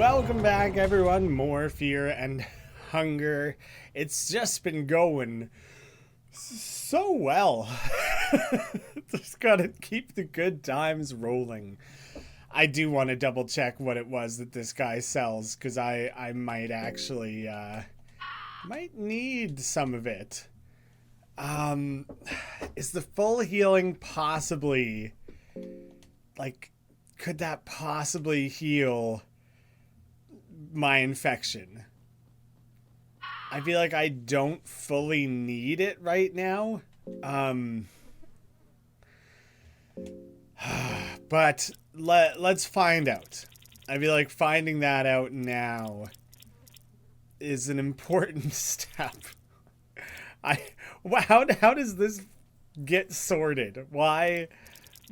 Welcome back, everyone. More fear and hunger. It's just been going so well. Just gotta keep the good times rolling. I do want to double check what it was that this guy sells, because I might actually might need some of it. Is the full healing possibly, like, could that possibly heal my infection? I feel like I don't fully need it right now. But let's find out. I feel like finding that out now is an important step. How does this get sorted? Why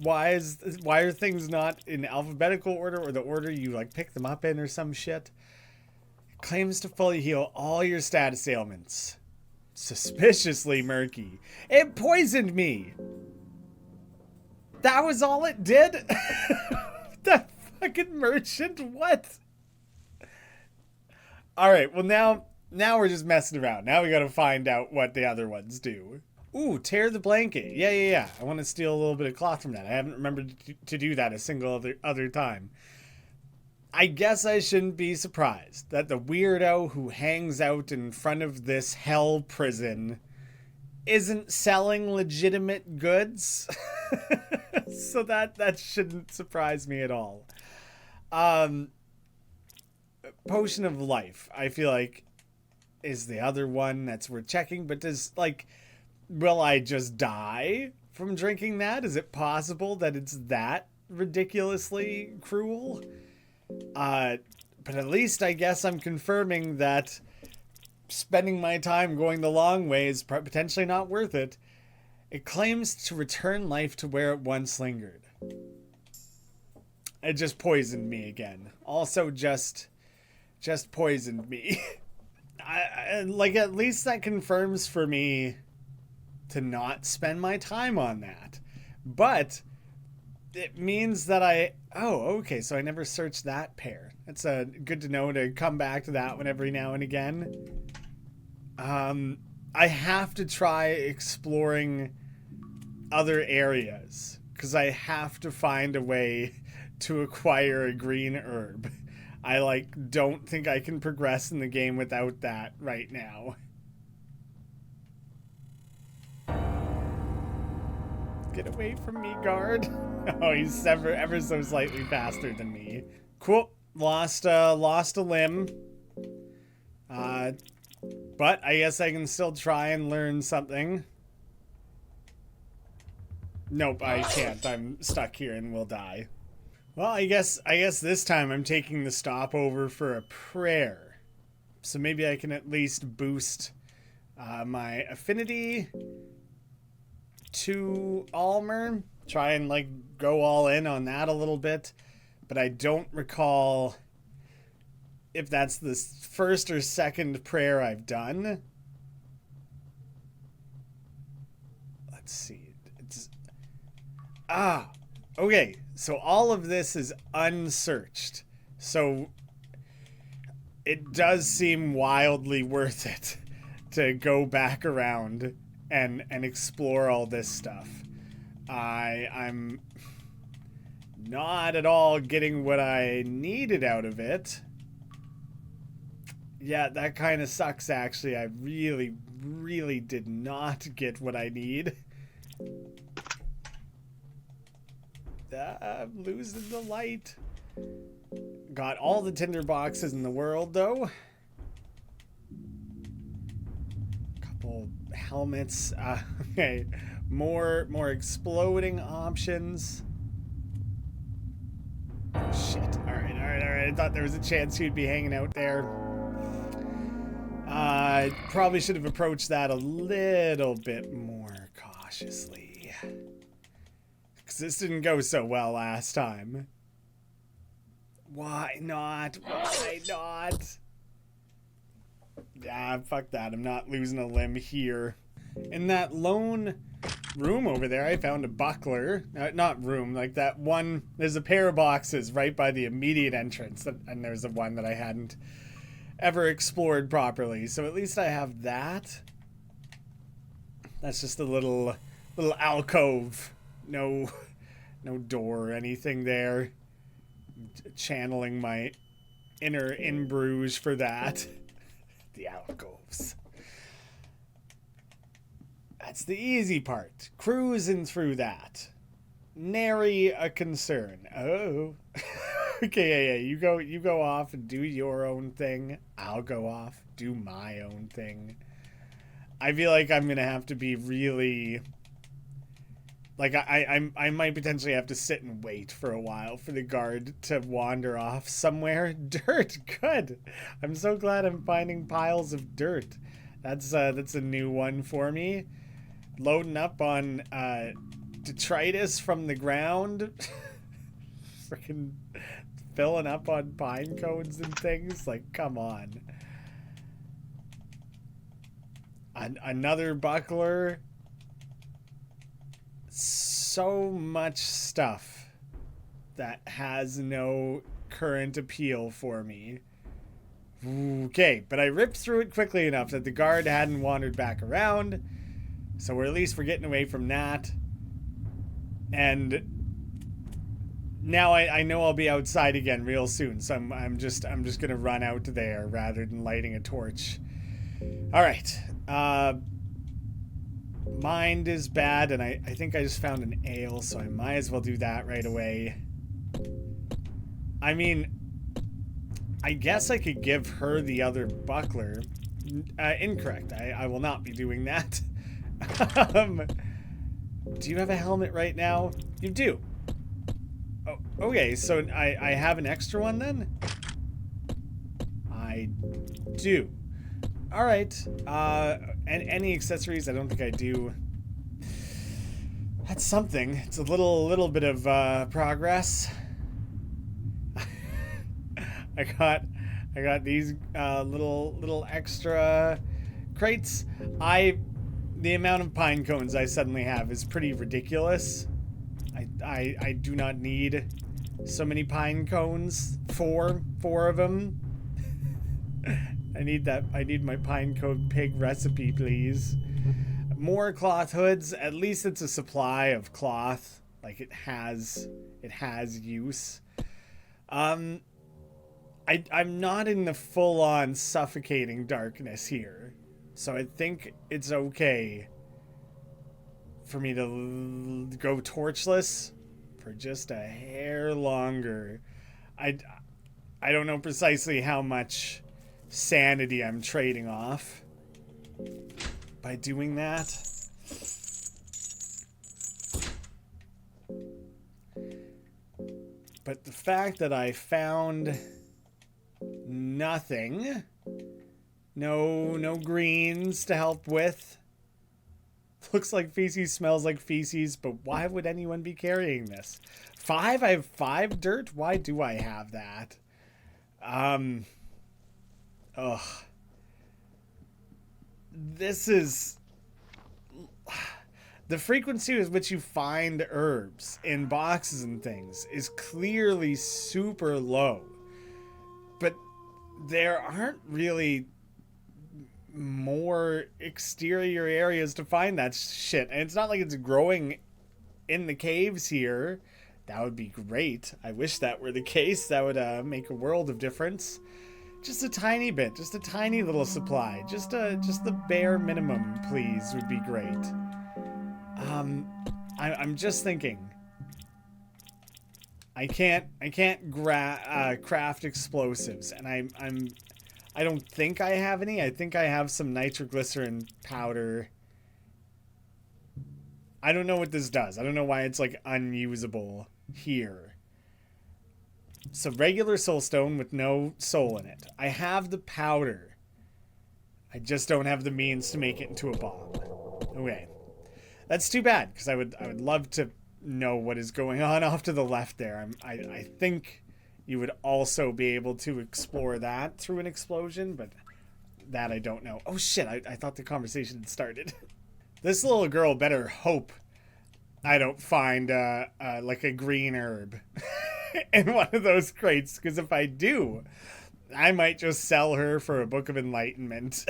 are things not in alphabetical order, or the order you like pick them up in, or some shit? It claims to fully heal all your status ailments. Suspiciously murky. It poisoned me. That was all it did? That fucking merchant, what? Alright, well now we're just messing around. Now we gotta find out what the other ones do. Ooh, tear the blanket. Yeah. I want to steal a little bit of cloth from that. I haven't remembered to do that a single other time. I guess I shouldn't be surprised that the weirdo who hangs out in front of this hell prison isn't selling legitimate goods. So that shouldn't surprise me at all. Potion of life, I feel like, is the other one that's worth checking, but will I just die from drinking that? Is it possible that it's that ridiculously cruel? But at least I guess I'm confirming that spending my time going the long way is potentially not worth it. It claims to return life to where it once lingered. It just poisoned me again. Also just poisoned me. Like, at least that confirms for me to not spend my time on that. But it means that okay, so I never searched that pair. It's good to know to come back to that one every now and again. I have to try exploring other areas, because I have to find a way to acquire a green herb. I don't think I can progress in the game without that right now. Get away from me, guard. Oh, he's ever so slightly faster than me. Cool. Lost a limb. But I guess I can still try and learn something. Nope, I can't. I'm stuck here and will die. Well, I guess this time I'm taking the stopover for a prayer. So maybe I can at least boost my affinity to Almer. Try and go all in on that a little bit. But I don't recall if that's the first or second prayer I've done. Let's see. Okay. So all of this is unsearched. So it does seem wildly worth it to go back around and explore all this stuff. I'm not at all getting what I needed out of it. Yeah, that kind of sucks, actually. I really did not get what I need. I'm losing the light. Got all the tinder boxes in the world, though. Couple helmets. Okay, more exploding options. Oh, shit. All right. I thought there was a chance he'd be hanging out there. I probably should have approached that a little bit more cautiously. Because this didn't go so well last time. Why not? Why not? Ah, fuck that. I'm not losing a limb here. In that lone room over there. I found a buckler. Not room, like that one. There's a pair of boxes right by the immediate entrance, and there's the one that I hadn't ever explored properly. So at least I have that. That's just a little alcove. No door or anything there. Channeling my inner in Bruges for that. The alcoves. That's the easy part. Cruising through that. Nary a concern. Oh. Okay, yeah. You go off and do your own thing. I'll go off, do my own thing. I feel like I'm gonna have to be really, like, I might potentially have to sit and wait for a while for the guard to wander off somewhere. Dirt, good. I'm so glad I'm finding piles of dirt. That's a new one for me. Loading up on detritus from the ground. Freaking filling up on pine cones and things. Like, come on. Another buckler. So much stuff that has no current appeal for me. Okay, but I ripped through it quickly enough that the guard hadn't wandered back around. So at least we're getting away from that. And now I know I'll be outside again real soon. So I'm just gonna run out there rather than lighting a torch. All right. Mind is bad, and I think I just found an ale, so I might as well do that right away. I mean, I guess I could give her the other buckler. Incorrect. I will not be doing that. Do you have a helmet right now? You do. Oh, okay, so I have an extra one then? I do. All right. And any accessories? I don't think I do. That's something. It's a little bit of progress. I got these little extra crates. The amount of pine cones I suddenly have is pretty ridiculous. I do not need so many pine cones. Four of them. I need my pine cone pig recipe, please. More cloth hoods. At least it's a supply of cloth. Like, it has use. I'm not in the full-on suffocating darkness here. So I think it's okay for me to go torchless for just a hair longer. I don't know precisely how much sanity I'm trading off by doing that. But the fact that I found nothing, no greens to help with. Looks like feces, smells like feces, but why would anyone be carrying this? 5? I have 5 dirt? Why do I have that? Ugh. This is... The frequency with which you find herbs in boxes and things is clearly super low. But there aren't really more exterior areas to find that shit. And it's not like it's growing in the caves here. That would be great. I wish that were the case. That would make a world of difference. Just a tiny bit. Just a tiny little supply. Just the bare minimum, please, would be great. I'm just thinking. I can't craft explosives, and I don't think I have any. I think I have some nitroglycerin powder. I don't know what this does. I don't know why it's like unusable here. So regular soulstone with no soul in it. I have the powder. I just don't have the means to make it into a bomb. Okay. That's too bad, because I would love to know what is going on off to the left there. I think you would also be able to explore that through an explosion, but that I don't know. Oh shit, I thought the conversation had started. This little girl better hope I don't find like a green herb in one of those crates, because if I do, I might just sell her for a book of enlightenment.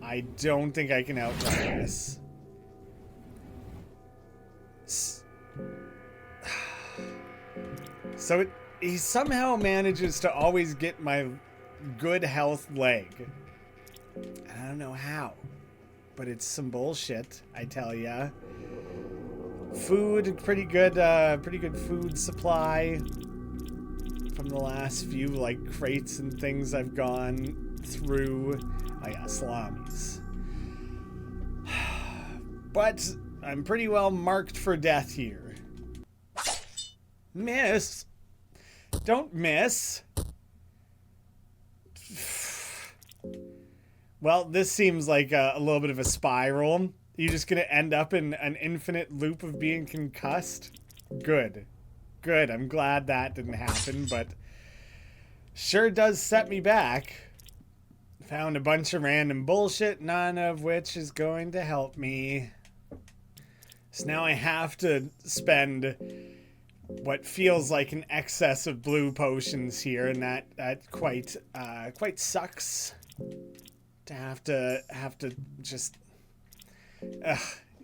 I don't think I can outrun this. So he somehow manages to always get my good health leg. I don't know how, but it's some bullshit, I tell ya. Food, pretty good food supply from the last few like crates and things I've gone through. Oh yeah, salamis. But I'm pretty well marked for death here. Miss. Don't miss. Well, this seems like a little bit of a spiral. You're just gonna end up in an infinite loop of being concussed? Good. Good. I'm glad that didn't happen, but sure does set me back. Found a bunch of random bullshit, none of which is going to help me. So now I have to spend what feels like an excess of blue potions here, and that quite sucks. To have to just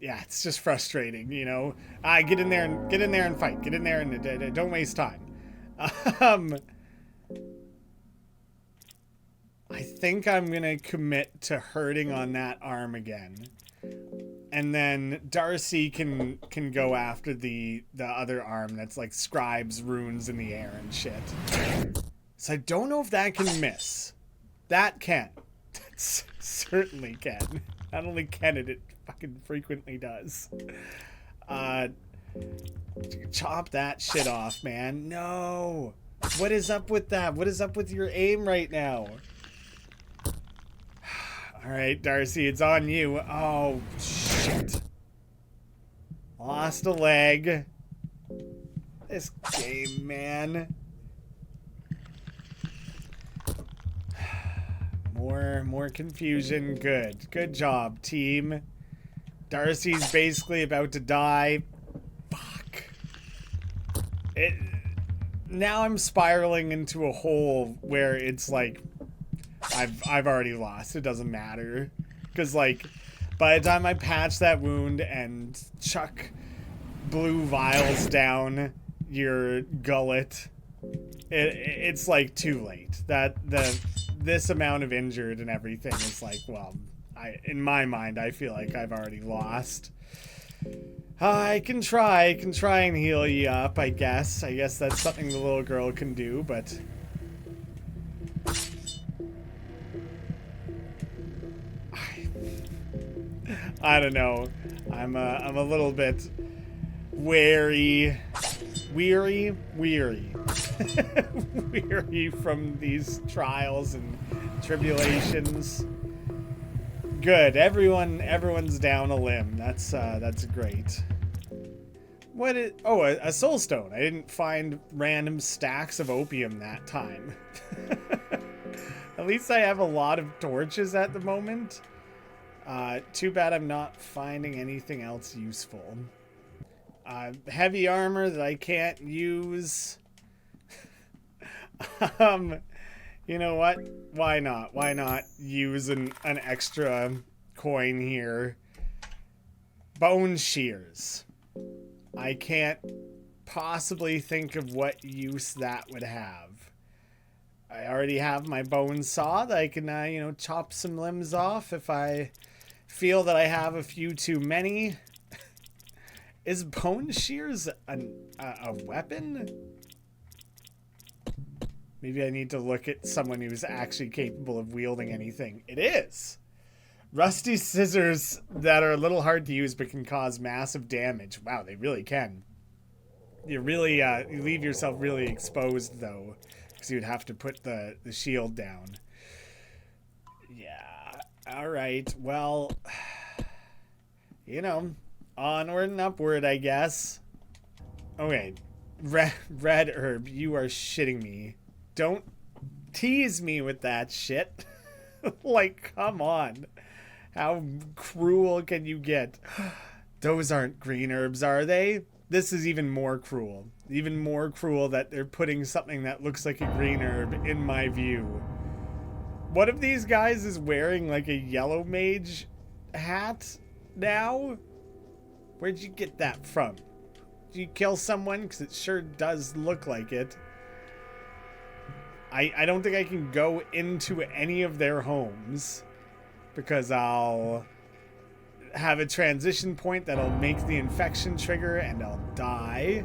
yeah, it's just frustrating, you know. Get in there and fight. Get in there and don't waste time. I think I'm gonna commit to hurting on that arm again, and then Darcy can go after the other arm that's like scribes runes in the air and shit. So I don't know if that can miss. That can. That certainly can. Not only can it fucking frequently does. Chop that shit off, man. No. What is up with that? What is up with your aim right now? Alright, Darcy, it's on you. Oh, shit. Lost a leg. This game, man. More confusion. Good job, team. Darcy's basically about to die. Fuck. Now I'm spiraling into a hole where it's like I've already lost. It doesn't matter. Because, like, by the time I patch that wound and chuck blue vials down your gullet, it's like too late. This amount of injured and everything is like, well, in my mind, I feel like I've already lost. I can try and heal you up, I guess. I guess that's something the little girl can do, but I don't know. I'm a little bit weary from these trials and tribulations. Good. Everyone's down a limb. That's great. What is? Oh, a soul stone. I didn't find random stacks of opium that time. At least I have a lot of torches at the moment. Too bad I'm not finding anything else useful. Heavy armor that I can't use. You know what? Why not? Why not use an extra coin here? Bone shears. I can't possibly think of what use that would have. I already have my bone saw that I can, you know, chop some limbs off if I feel that I have a few too many. Is bone shears a weapon? Maybe I need to look at someone who's actually capable of wielding anything. It is! Rusty scissors that are a little hard to use but can cause massive damage. Wow, they really can. You really, you leave yourself really exposed, though, because you'd have to put the shield down. Yeah, alright, well, you know, onward and upward, I guess. Okay, red herb, you are shitting me. Don't tease me with that shit. Like, come on. How cruel can you get? Those aren't green herbs, are they? This is even more cruel. Even more cruel that they're putting something that looks like a green herb in my view. One of these guys is wearing like a yellow mage hat now. Where'd you get that from? Did you kill someone? Because it sure does look like it. I don't think I can go into any of their homes because I'll have a transition point that'll make the infection trigger and I'll die.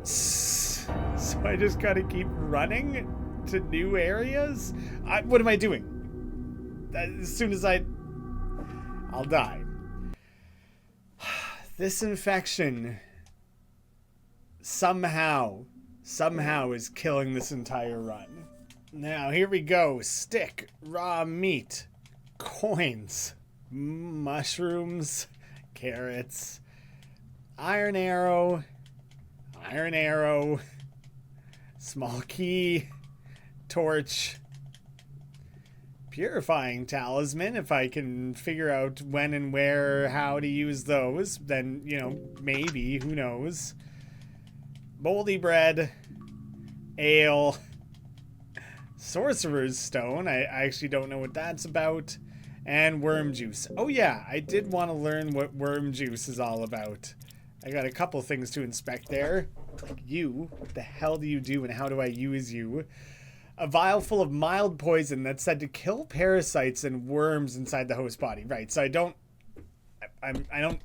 So I just gotta keep running to new areas? What am I doing? As soon as I'll die. This infection somehow is killing this entire run. Now, here we go. Stick, raw meat, coins, mushrooms, carrots, iron arrow, small key, torch, purifying talisman. If I can figure out when and where, how to use those, then, you know, maybe, who knows. Moldy bread, ale, sorcerer's stone. I actually don't know what that's about. And worm juice. Oh yeah, I did want to learn what worm juice is all about. I got a couple things to inspect there. Like you, what the hell do you do and how do I use you? A vial full of mild poison that's said to kill parasites and worms inside the host body. Right, so I don't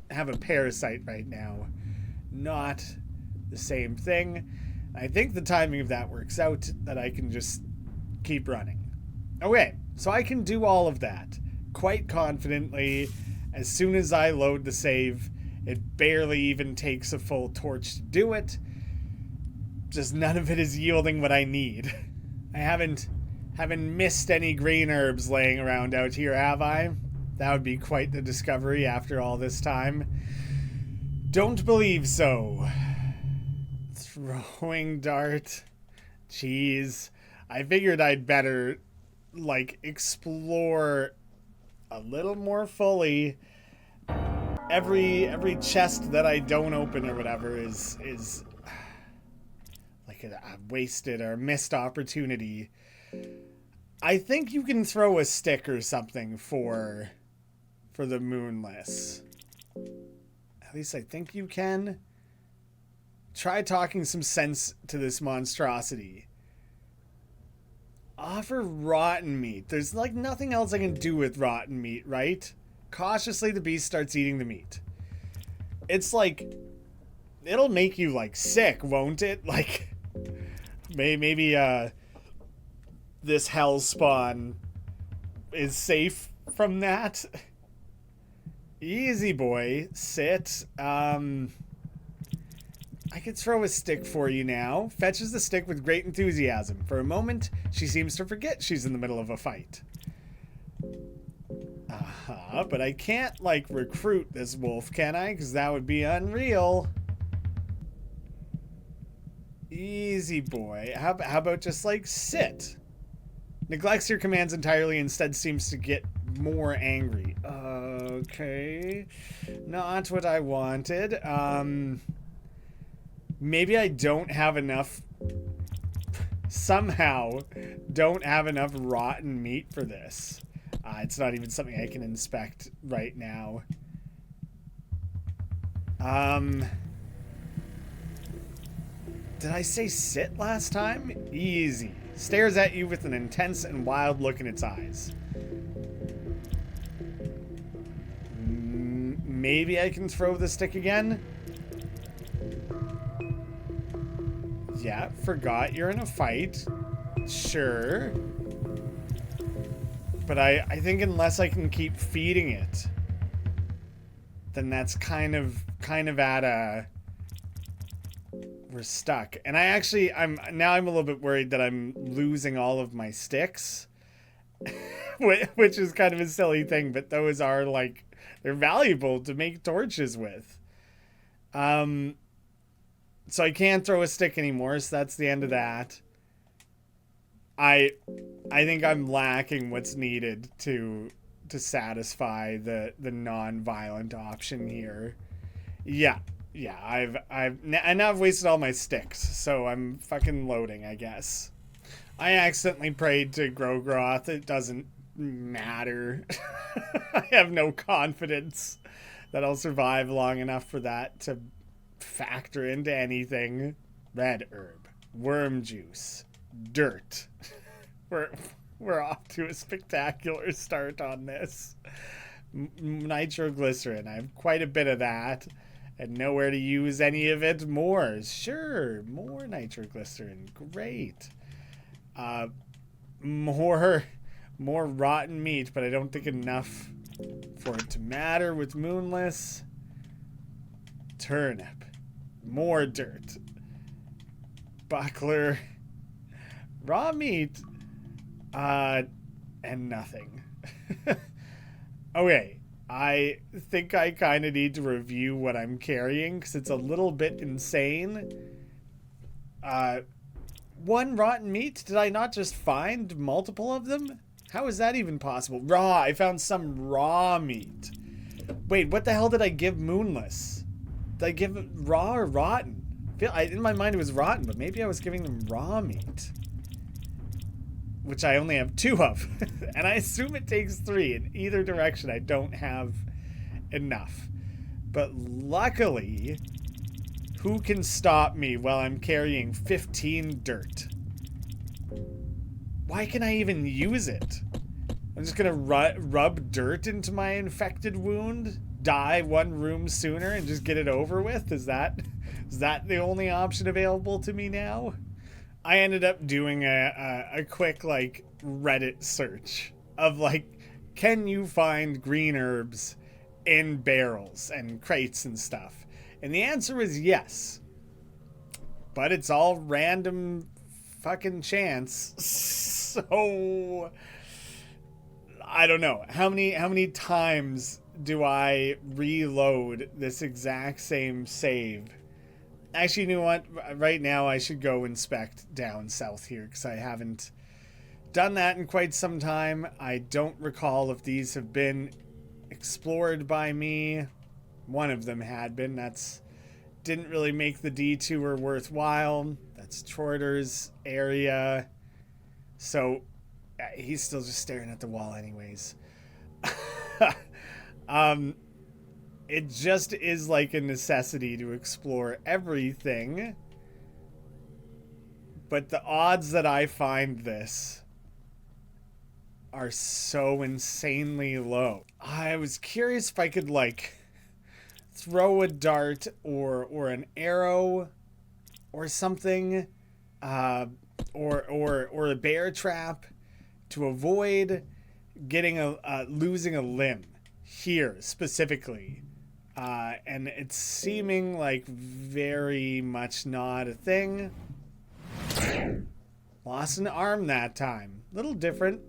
have a parasite right now. Not the same thing. I think the timing of that works out, that I can just keep running. Okay, so I can do all of that quite confidently. As soon as I load the save, it barely even takes a full torch to do it. Just none of it is yielding what I need. I haven't missed any green herbs laying around out here, have I? That would be quite the discovery after all this time. Don't believe so. Throwing dart. Jeez. I figured I'd better, like, explore a little more fully. Every chest that I don't open or whatever is like a wasted or missed opportunity. I think you can throw a stick or something for the Moonless. At least I think you can. Try talking some sense to this monstrosity. Offer rotten meat. There's like nothing else I can do with rotten meat, right? Cautiously, the beast starts eating the meat. It's like, it'll make you like sick, won't it? Like, maybe this hell spawn is safe from that. Easy boy, sit. I could throw a stick for you now. Fetches the stick with great enthusiasm. For a moment, she seems to forget she's in the middle of a fight. But I can't, like, recruit this wolf, can I? Because that would be unreal. Easy boy. How about just, like, sit? Neglects your commands entirely, instead seems to get more angry. Okay. Not what I wanted. Maybe I don't have enough... Somehow don't have enough rotten meat for this. It's not even something I can inspect right now. Did I say sit last time? Easy. Stares at you with an intense and wild look in its eyes. Maybe I can throw the stick again? Yeah, forgot you're in a fight. Sure. But I think unless I can keep feeding it, then that's kind of at a... We're stuck. And I'm a little bit worried that I'm losing all of my sticks. Which is kind of a silly thing, but those are like, they're valuable to make torches with. So I can't throw a stick anymore, so that's the end of that. I think I'm lacking what's needed to to satisfy the non-violent option here. Yeah, and now I've wasted all my sticks, so I'm fucking loading, I guess. I accidentally prayed to Grogroth. It doesn't matter. I have no confidence that I'll survive long enough for that to factor into anything. Red herb, worm juice, dirt. We're off to a spectacular start on this. Nitroglycerin. I have quite a bit of that. And nowhere to use any of it more. Sure, more nitroglycerin. Great. More rotten meat, but I don't think enough for it to matter with Moonless. Turnip. More dirt. Buckler. Raw meat. And nothing. Okay. I think I kind of need to review what I'm carrying because it's a little bit insane. One rotten meat? Did I not just find multiple of them? How is that even possible? Raw. I found some raw meat. Wait, what the hell did I give Moonless? Did I give it raw or rotten? In my mind it was rotten, but maybe I was giving them raw meat. Which I only have 2 of. And I assume it takes 3. In either direction, I don't have enough. But luckily, who can stop me while I'm carrying 15 dirt? Why can I even use it? I'm just gonna rub dirt into my infected wound, die 1 room sooner, and just get it over with? Is that the only option available to me now? I ended up doing a quick, like, Reddit search of, like, can you find green herbs in barrels and crates and stuff? And the answer was yes. But it's all random fucking chance. So, I don't know. How many times do I reload this exact same save? Actually, you know what? Right now, I should go inspect down south here because I haven't done that in quite some time. I don't recall if these have been explored by me. One of them had been. That's didn't really make the detour worthwhile. That's Troiter's area. So, he's still just staring at the wall anyways. It just is like a necessity to explore everything. But the odds that I find this are so insanely low. I was curious if I could, like, throw a dart or an arrow or something, or a bear trap to avoid getting losing a limb here specifically. And it's seeming like very much not a thing. Lost an arm that time. Little different.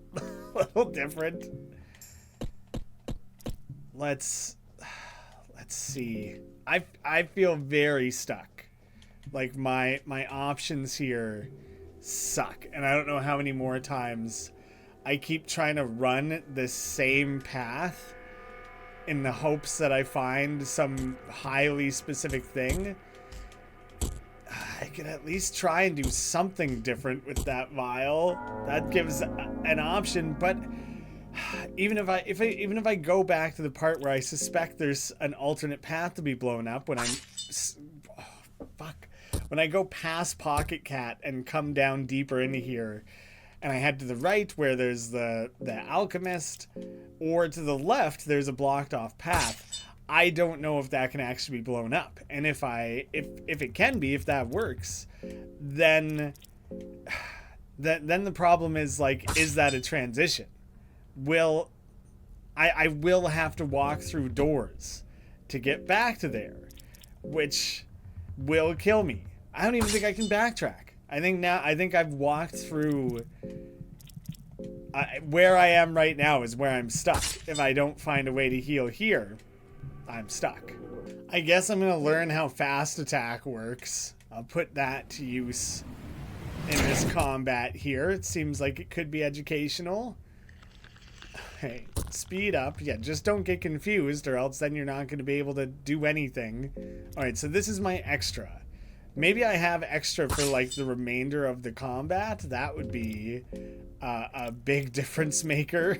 Little different. Let's see. I feel very stuck. Like my options here suck. And I don't know how many more times I keep trying to run the same path in the hopes that I find some highly specific thing. I could at least try and do something different with that vial. That gives an option, but even if I go back to the part where I suspect there's an alternate path to be blown up when when I go past Pocket Cat and come down deeper into here, and I head to the right where there's the alchemist, or to the left there's a blocked off path. I don't know if that can actually be blown up. And if it can be, if that works, then the problem is, like, is that a transition? I will have to walk through doors to get back to there, which will kill me. I don't even think I can backtrack. I think I've walked through. Where I am right now is where I'm stuck. If I don't find a way to heal here, I'm stuck. I guess I'm gonna learn how fast attack works. I'll put that to use in this combat here. It seems like it could be educational. Hey, speed up. Yeah, just don't get confused or else then you're not going to be able to do anything. All right, so this is my extra. Maybe I have extra for like the remainder of the combat. That would be a big difference maker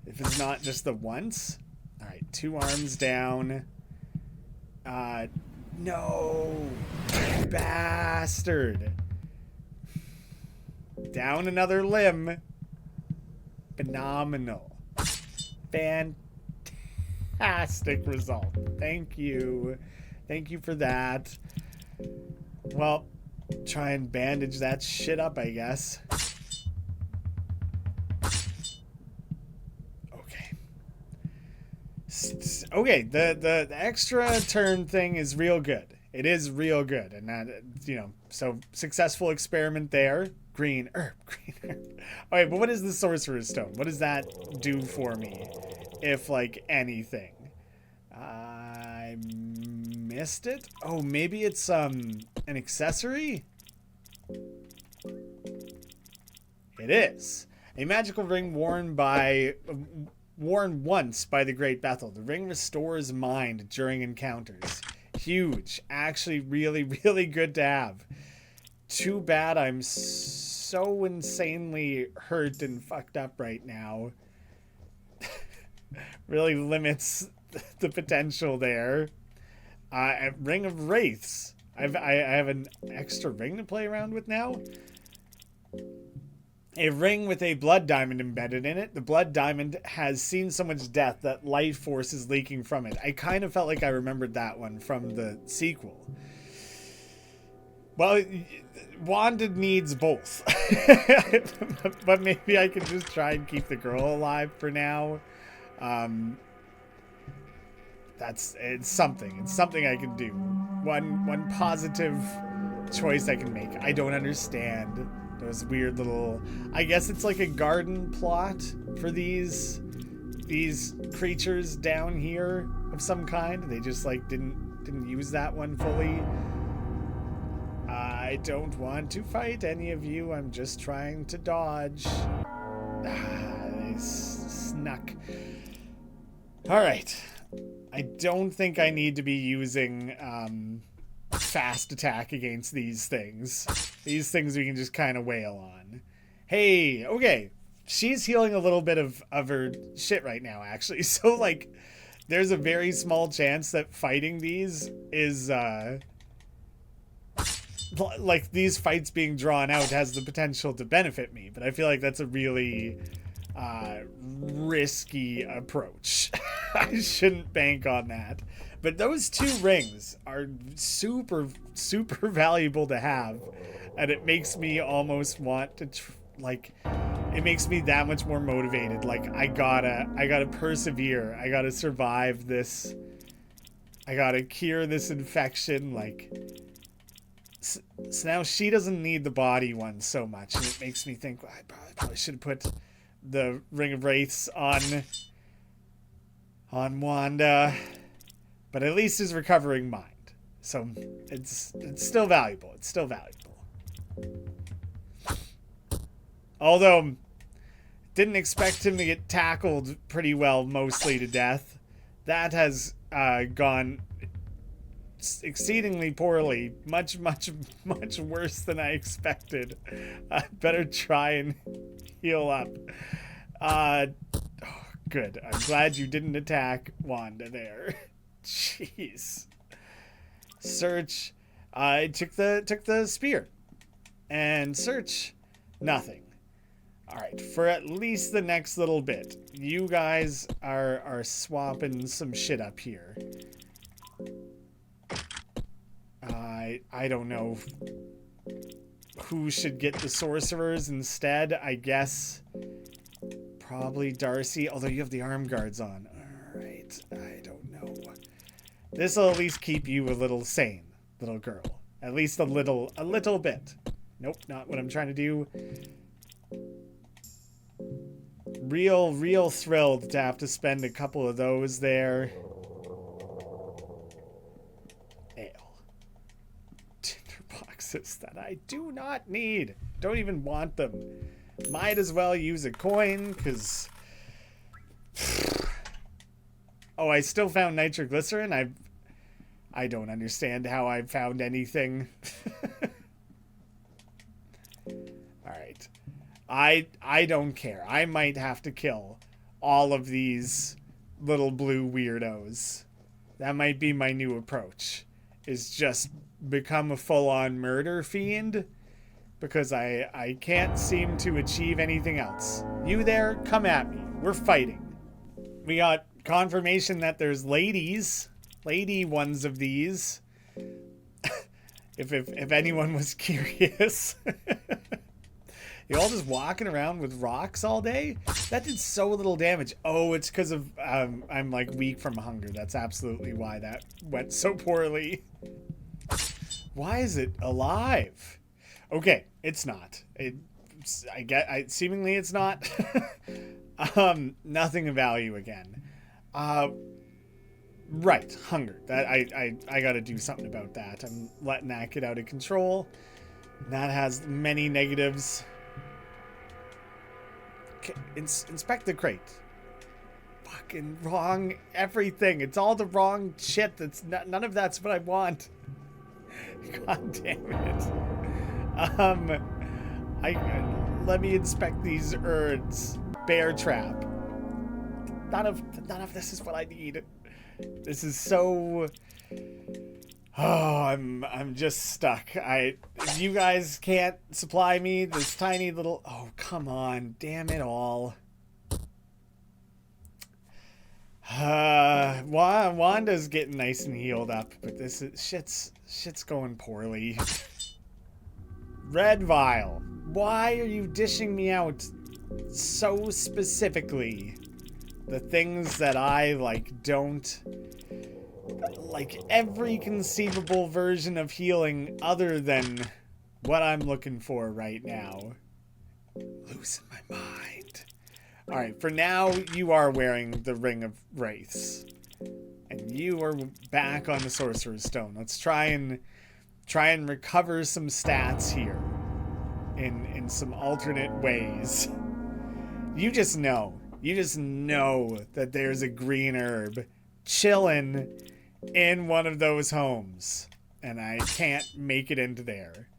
if it's not just the once. All right, 2 arms down. No, bastard. Down another limb. Phenomenal. Fantastic result. Thank you. Thank you for that. Well, try and bandage that shit up, I guess. Okay. Okay, the extra turn thing is real good. It is real good. And that, you know, so successful experiment there. Green herb. Okay, but what is the Sorcerer's Stone? What does that do for me, if, like, anything? I missed it? Oh, maybe it's, an accessory? It is. A magical ring worn once by the Great Bethel. The ring restores mind during encounters. Huge. Actually, really, really good to have. Too bad I'm so insanely hurt and fucked up right now. Really limits the potential there. Ring of Wraiths. I have an extra ring to play around with now. A ring with a blood diamond embedded in it. The blood diamond has seen so much death that life force is leaking from it. I kind of felt like I remembered that one from the sequel. Well, Wanda needs both. But maybe I can just try and keep the girl alive for now. It's something. It's something I can do. One positive choice I can make. I don't understand those weird little... I guess it's like a garden plot for these creatures down here of some kind. They just like didn't use that one fully. I don't want to fight any of you. I'm just trying to dodge. They snuck. All right. I don't think I need to be using fast attack against these things. These things we can just kind of wail on. Hey, okay. She's healing a little bit of her shit right now, actually. So, like, there's a very small chance that fighting these is... like, these fights being drawn out has the potential to benefit me. But I feel like that's a really risky approach. I shouldn't bank on that. But those 2 rings are super, super valuable to have. And it makes me almost want to, it makes me that much more motivated. Like, I gotta persevere. I gotta survive this. I gotta cure this infection. Like, so now she doesn't need the body one so much. And it makes me think, well, I probably should have put the Ring of Wraiths on Wanda. But at least is recovering mind. So it's still valuable. It's still valuable. Although, didn't expect him to get tackled pretty well, mostly to death. That has gone exceedingly poorly. Much, much, much worse than I expected. I better try and heal up. Good. I'm glad you didn't attack Wanda there. Jeez. Search. I took the spear. And search. Nothing. Alright, for at least the next little bit. You guys are swapping some shit up here. I don't know who should get the sorcerers instead. I guess probably Darcy, although you have the arm guards on. Alright, I don't know. This'll at least keep you a little sane, little girl. At least a little bit. Nope, not what I'm trying to do. Real thrilled to have to spend a couple of those there. Ale. Tinder boxes that I do not need. Don't even want them. Might as well use a coin, because Oh, I still found nitroglycerin? I don't understand how I found anything. Alright. I don't care. I might have to kill all of these little blue weirdos. That might be my new approach. Is just become a full-on murder fiend. Because I can't seem to achieve anything else. You there? Come at me. We're fighting. We got confirmation that there's lady ones of these. if anyone was curious. You all just walking around with rocks all day? That did so little damage. Oh, it's because of I'm like weak from hunger. That's absolutely why that went so poorly. Why is it alive? Okay, it's not. Seemingly it's not. Nothing of value again. Right, hunger. That I got to do something about that. I'm letting that get out of control. That has many negatives. Okay, inspect the crate. Fucking wrong everything. It's all the wrong shit. That's none of that's what I want. God damn it. Let me inspect these urns. Bear trap. None of this is what I need. This is so. Oh, I'm just stuck. If you guys can't supply me this tiny little. Oh, come on! Damn it all. Wanda's getting nice and healed up, but this is shit's going poorly. Red vial. Why are you dishing me out so specifically the things that I don't like? Every conceivable version of healing other than what I'm looking for right now. Losing my mind. Alright, for now you are wearing the Ring of Wraiths. And you are back on the Sorcerer's Stone. Let's try and recover some stats here in some alternate ways. You just know that there's a green herb chilling in one of those homes, and I can't make it into there.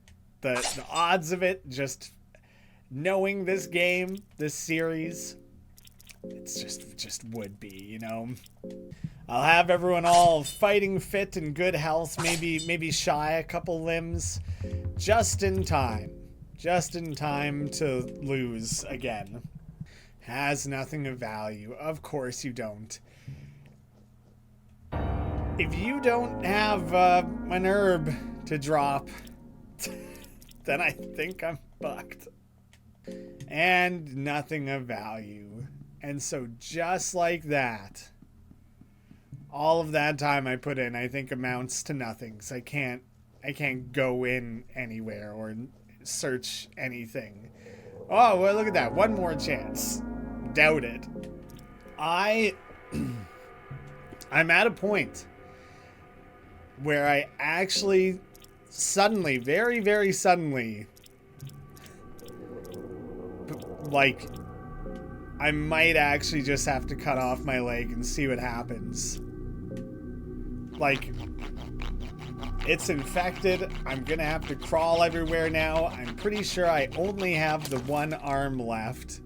The odds of it, just knowing this game, this series, it's just would be, you know. I'll have everyone all fighting fit and good health, maybe shy a couple limbs, just in time to lose again. Has nothing of value. Of course you don't. If you don't have an herb to drop, then I think I'm fucked. And nothing of value. And so just like that, all of that time I put in, I think, amounts to nothing. Because I can't go in anywhere or search anything. Oh, well, look at that. One more chance. Doubt it. I'm at a point where I actually suddenly, very, very suddenly, like, I might actually just have to cut off my leg and see what happens. Like, it's infected. I'm gonna have to crawl everywhere now. I'm pretty sure I only have the one arm left.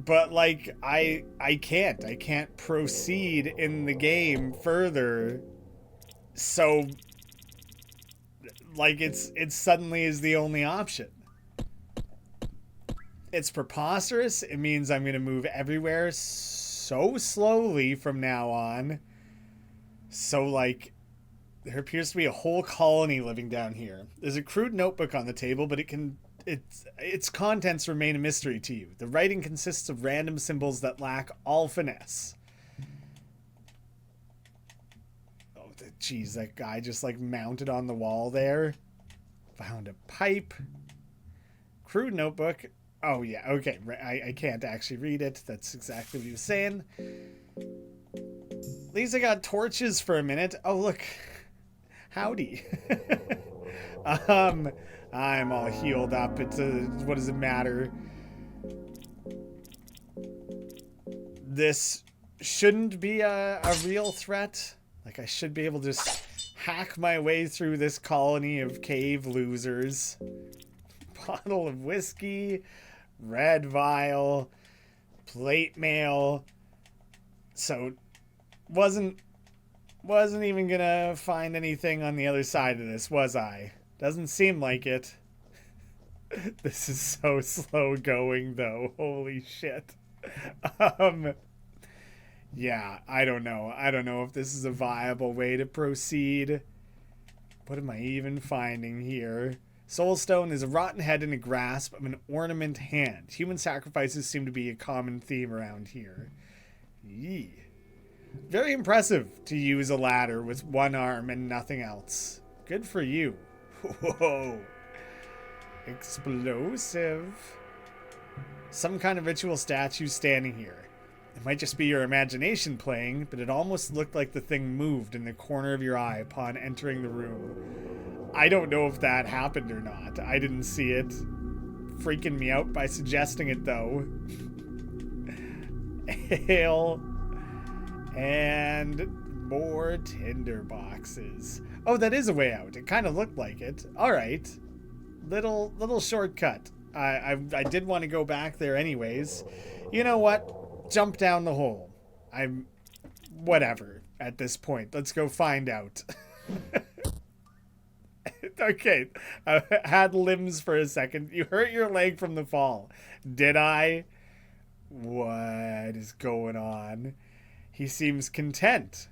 But, like, I can't proceed in the game further. So, like, it suddenly is the only option. It's preposterous. It means I'm going to move everywhere so slowly from now on. So, like, there appears to be a whole colony living down here. There's a crude notebook on the table, but its contents remain a mystery to you. The writing consists of random symbols that lack all finesse. Oh, geez, that guy just, like, mounted on the wall there. Found a pipe. Crude notebook. Oh, yeah, okay. I can't actually read it. That's exactly what he was saying. At least I got torches for a minute. Oh, look. Howdy. I'm all healed up. What does it matter? this shouldn't be a real threat. Like, I should be able to just hack my way through this colony of cave losers. Bottle of whiskey, red vial, plate mail. So, wasn't even gonna find anything on the other side of this, was I? Doesn't seem like it. This is so slow going, though. Holy shit. Yeah, I don't know. I don't know if this is a viable way to proceed. What am I even finding here? Soulstone is a rotten head in a grasp of an ornament hand. Human sacrifices seem to be a common theme around here. Yee. Very impressive to use a ladder with one arm and nothing else. Good for you. Whoa. Explosive. Some kind of ritual statue standing here. It might just be your imagination playing, but it almost looked like the thing moved in the corner of your eye upon entering the room. I don't know if that happened or not. I didn't see it. Freaking me out by suggesting it, though. Ale. And more tinder boxes. Oh, that is a way out. It kind of looked like it. All right. Little shortcut. I did want to go back there anyways. You know what? Jump down the hole. I'm whatever at this point. Let's go find out. Okay. I had limbs for a second. You hurt your leg from the fall. Did I? What is going on? He seems content.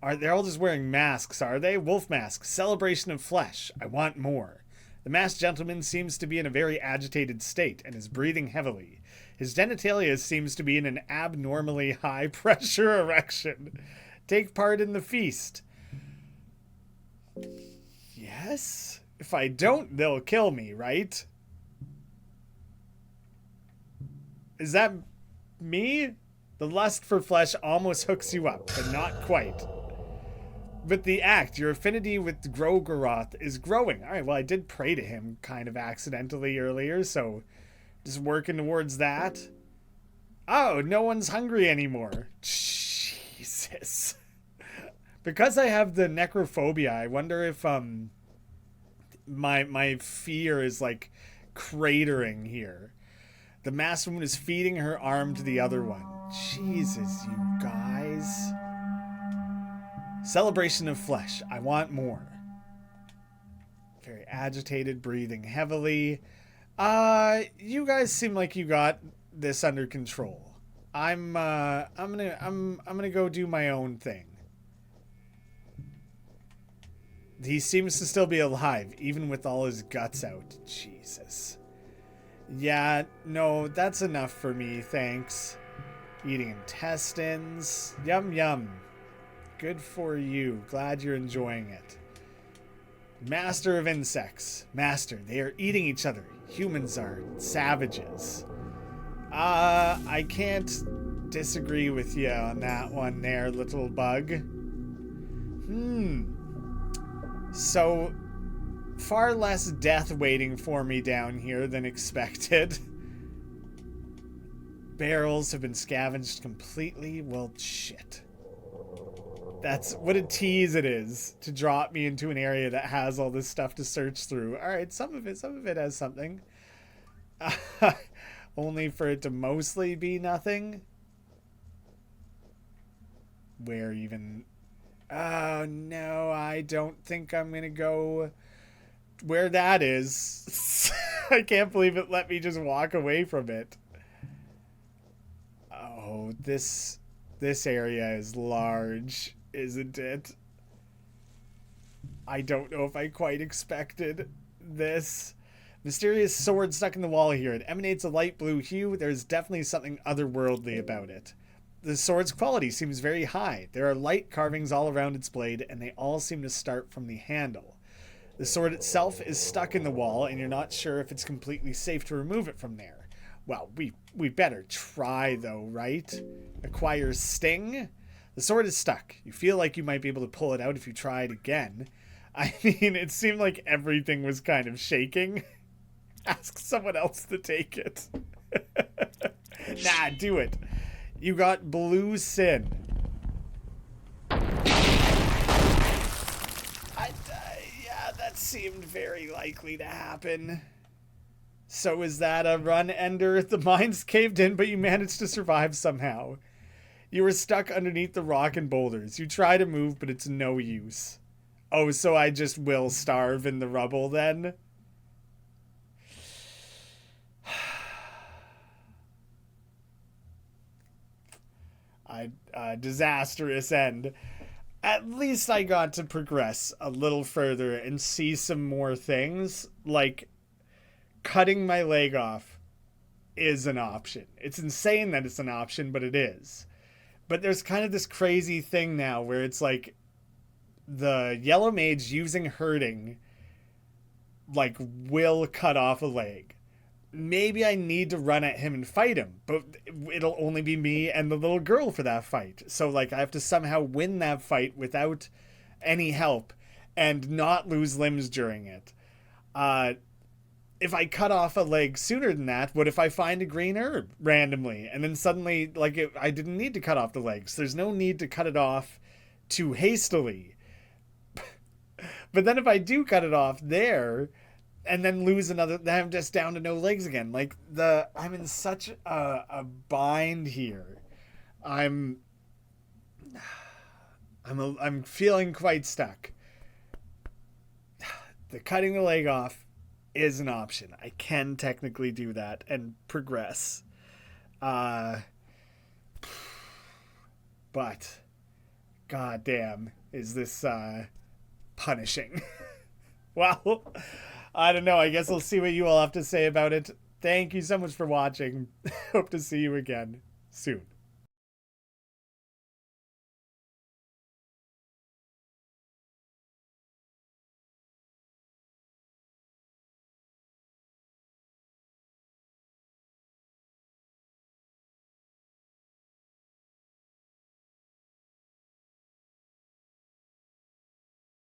They're all just wearing masks, are they? Wolf masks. Celebration of flesh. I want more. The masked gentleman seems to be in a very agitated state and is breathing heavily. His genitalia seems to be in an abnormally high-pressure erection. Take part in the feast. Yes? If I don't, they'll kill me, right? Is that me? The lust for flesh almost hooks you up, but not quite. With the act, your affinity with Grogaroth is growing. All right, well, I did pray to him kind of accidentally earlier, so just working towards that. Oh, no one's hungry anymore. Jesus. Because I have the necrophobia, I wonder if my fear is like cratering here. The masked woman is feeding her arm to the other one. Jesus, you guys. Celebration of flesh. I want more. Very agitated, breathing heavily. You guys seem like you got this under control. I'm gonna go do my own thing. He seems to still be alive, even with all his guts out. Jesus. Yeah, no, that's enough for me, thanks. Eating intestines. Yum, yum. Good for you. Glad you're enjoying it. Master of insects. Master, they are eating each other. Humans are savages. I can't disagree with you on that one there, little bug. So, far less death waiting for me down here than expected. Barrels have been scavenged completely. Well, shit. That's what a tease it is to drop me into an area that has all this stuff to search through. All right, some of it has something. Only for it to mostly be nothing. Where even... Oh, no, I don't think I'm going to go where that is. I can't believe it let me just walk away from it. Oh, this area is large, isn't it? I don't know if I quite expected this. Mysterious sword stuck in the wall here. It emanates a light blue hue. There's definitely something otherworldly about it. The sword's quality seems very high. There are light carvings all around its blade, and they all seem to start from the handle. The sword itself is stuck in the wall, and you're not sure if it's completely safe to remove it from there. Well, we better try, though, right? Acquire sting? The sword is stuck. You feel like you might be able to pull it out if you tried again. I mean, it seemed like everything was kind of shaking. Ask someone else to take it. Nah, do it. You got blue sin. Yeah, that seemed very likely to happen. So is that a run ender? The mines caved in, but you managed to survive somehow. You were stuck underneath the rock and boulders. You try to move, but it's no use. Oh, so I just will starve in the rubble then? Disastrous end. At least I got to progress a little further and see some more things. Like, cutting my leg off is an option. It's insane that it's an option, but it is. But there's kind of this crazy thing now where it's like the yellow mage using hurting like will cut off a leg. Maybe I need to run at him and fight him, but it'll only be me and the little girl for that fight. So like I have to somehow win that fight without any help and not lose limbs during it. If I cut off a leg sooner than that, what if I find a green herb randomly? And then suddenly, I didn't need to cut off the legs. There's no need to cut it off too hastily. But then if I do cut it off there, and then lose another, then I'm just down to no legs again. I'm in such a bind here. I'm feeling quite stuck. The cutting the leg off is an option. I can technically do that and progress. But goddamn, is this punishing? Well, I don't know. I guess we'll see what you all have to say about it. Thank you so much for watching. Hope to see you again soon.